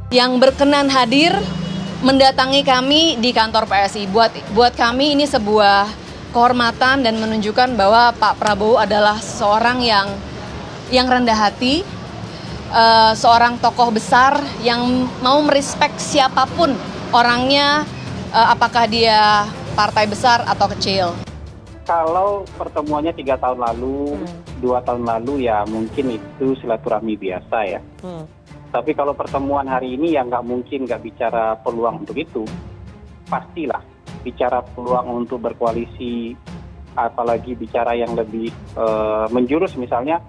yang berkenan hadir mendatangi kami di kantor PSI. Buat kami ini sebuah kehormatan dan menunjukkan bahwa Pak Prabowo adalah seorang yang rendah hati, seorang tokoh besar yang mau merespek siapapun orangnya, apakah dia partai besar atau kecil. Kalau pertemuannya 3 tahun lalu, 2 tahun lalu ya mungkin itu silaturahmi biasa ya. Tapi kalau pertemuan hari ini ya nggak mungkin nggak bicara peluang untuk itu. Pastilah bicara peluang untuk berkoalisi, apalagi bicara yang lebih menjurus misalnya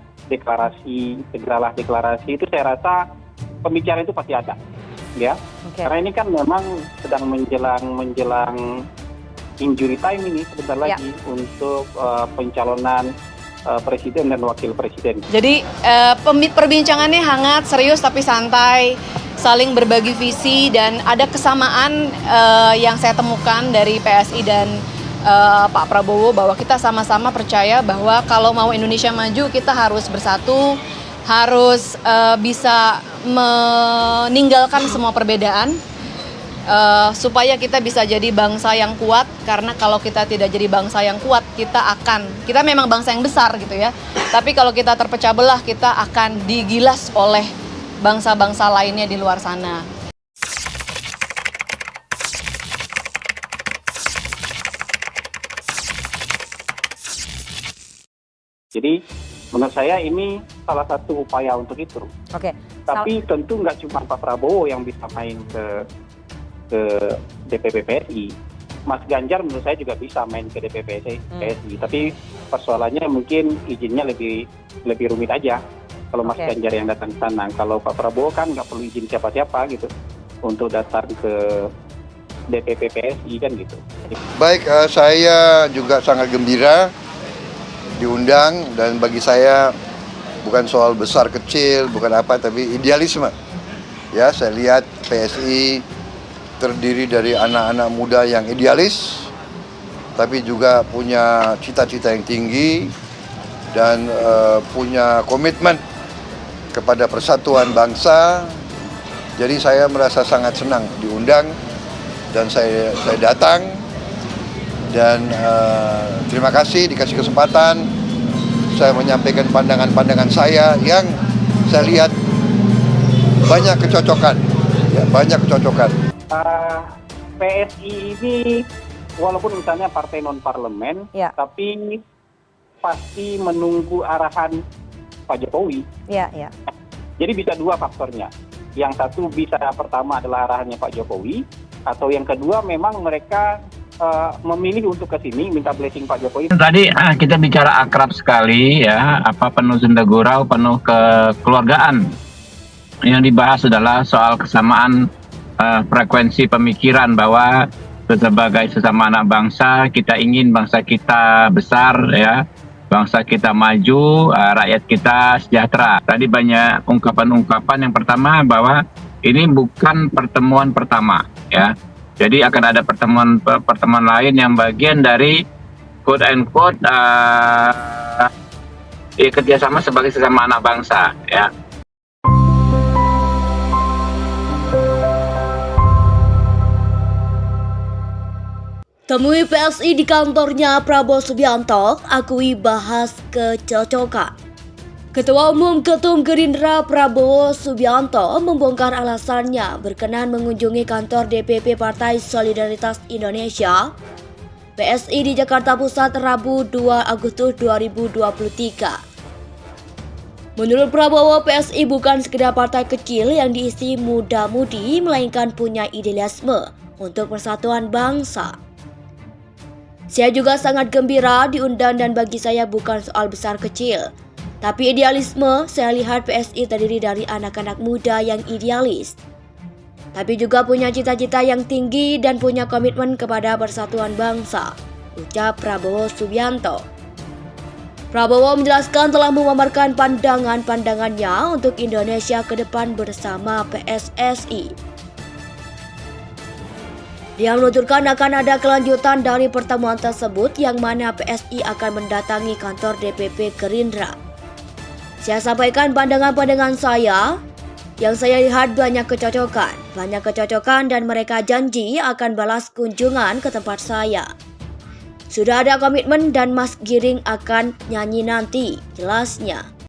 segeralah deklarasi itu saya rasa pembicaraan itu pasti ada. Ya. Okay. Karena ini kan memang sedang menjelang injury time ini sebentar lagi untuk pencalonan presiden dan wakil presiden. Jadi perbincangannya hangat, serius tapi santai, saling berbagi visi dan ada kesamaan yang saya temukan dari PSI dan Pak Prabowo bahwa kita sama-sama percaya bahwa kalau mau Indonesia maju kita harus bersatu, harus bisa meninggalkan semua perbedaan. Supaya kita bisa jadi bangsa yang kuat, karena kalau kita tidak jadi bangsa yang kuat, kita memang bangsa yang besar gitu ya, tapi kalau kita terpecah belah, kita akan digilas oleh bangsa-bangsa lainnya di luar sana. Jadi menurut saya ini salah satu upaya untuk itu. Oke. Tapi tentu nggak cuma Pak Prabowo yang bisa main ke DPP PSI. Mas Ganjar menurut saya juga bisa main ke DPP PSI. Tapi persoalannya mungkin izinnya lebih rumit aja kalau Mas Ganjar yang datang ke sana. Kalau Pak Prabowo kan nggak perlu izin siapa-siapa gitu untuk datang ke DPP PSI kan gitu. Baik, saya juga sangat gembira diundang, dan bagi saya bukan soal besar kecil, bukan apa, tapi idealisme. Ya, saya lihat PSI terdiri dari anak-anak muda yang idealis, tapi juga punya cita-cita yang tinggi dan punya komitmen kepada persatuan bangsa. Jadi saya merasa sangat senang diundang dan saya datang, dan terima kasih dikasih kesempatan saya menyampaikan pandangan-pandangan saya yang saya lihat banyak kecocokan, ya, banyak kecocokan. PSI ini walaupun misalnya partai non-parlemen, tapi pasti menunggu arahan Pak Jokowi. Jadi bisa dua faktornya. Yang satu bisa pertama adalah arahannya Pak Jokowi, atau yang kedua memang mereka memilih untuk ke sini minta blessing Pak Jokowi. Tadi kita bicara akrab sekali ya, penuh sunda gurau, penuh kekeluargaan. Yang dibahas adalah soal kesamaan frekuensi pemikiran bahwa sebagai sesama anak bangsa, kita ingin bangsa kita besar ya, bangsa kita maju, rakyat kita sejahtera. Tadi banyak ungkapan-ungkapan. Yang pertama bahwa ini bukan pertemuan pertama ya. Jadi akan ada pertemuan lain yang bagian dari quote and quote kerjasama sebagai sesama anak bangsa ya. Temui PSI di kantornya Prabowo Subianto, akui bahas kecocokan. Ketua Umum Ketum Gerindra Prabowo Subianto membongkar alasannya berkenan mengunjungi kantor DPP Partai Solidaritas Indonesia PSI di Jakarta Pusat Rabu 2 Agustus 2023. Menurut Prabowo, PSI bukan sekedar partai kecil yang diisi muda-mudi, melainkan punya idealisme untuk persatuan bangsa. Saya juga sangat gembira diundang, dan bagi saya bukan soal besar kecil, tapi idealisme. Saya lihat PSI terdiri dari anak-anak muda yang idealis, tapi juga punya cita-cita yang tinggi dan punya komitmen kepada persatuan bangsa, ucap Prabowo Subianto. Prabowo menjelaskan telah memaparkan pandangan-pandangannya untuk Indonesia ke depan bersama PSSI. Dia menuturkan akan ada kelanjutan dari pertemuan tersebut, yang mana PSI akan mendatangi kantor DPP Gerindra. Saya sampaikan pandangan-pandangan saya Yang saya lihat banyak kecocokan dan mereka janji akan balas kunjungan ke tempat saya. Sudah ada komitmen dan Mas Giring akan nyanyi nanti, jelasnya.